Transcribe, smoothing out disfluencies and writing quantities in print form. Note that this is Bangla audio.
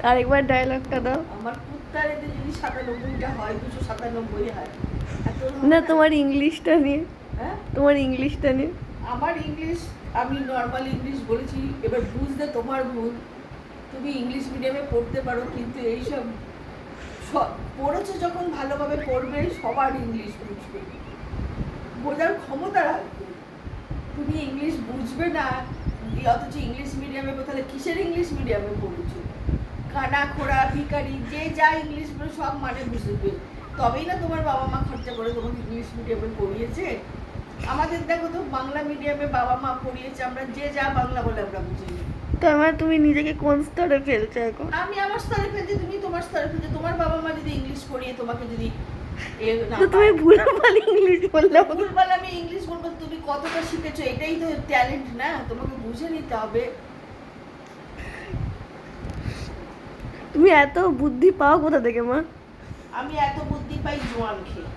আরেকবার ডায়লগটা দাও। আমার কুত্তার এতে যদি 97টা হয় 297 হয় এত না, হবে তোমার ইংলিশটা নিয়ে। হ্যাঁ তোমার ইংলিশটা নিয়ে। আমার ইংলিশ আমি নর্মাল ইংলিশ বলেছি, এবার বুঝতে তোমার ভুল। তুমি ইংলিশ মিডিয়ামে পড়তে পারো কিন্তু এইসব পড়েছো যখন ভালোভাবে পড়বে সবার ইংলিশ বুঝবে, বোঝার ক্ষমতা রাখবে। তুমি ইংলিশ বুঝবে না অথচ ইংলিশ মিডিয়ামে, তাহলে কিসের ইংলিশ মিডিয়ামে পড়েছো? কানা খোড়া ভিখারি যে যা ইংলিশ বলে সব মানে বুঝবে, তবেই না তোমার বাবা মা খরচা করে তোমাকে ইংলিশ মিডিয়ামে পড়িয়েছে। আমাদের দেখো তো বাংলা মিডিয়ামে বাবা মা পড়িয়েছে, আমরা যে যা বাংলা বলে আমরা বুঝি। তার মানে তুমি নিজেকে কোন স্তরে ফেলছো এখন? আমি আমার স্তরে ফেলছি, তুমি তোমার স্তরে ফেলছো। তোমার বাবা মা যদি ইংলিশ পড়িয়ে তোমাকে যদি না তো তুমি ভুলভাল ইংলিশ বললে। ভুলভাল আমি ইংলিশ বলবো, তুমি কতটা শিখেছো এটাই তো ট্যালেন্ট না, তোমাকে বুঝে নিতে হবে। তুমি এত বুদ্ধি পাও কোথা থেকে মা? আমি এত বুদ্ধি পাই জোয়ান খেয়ে।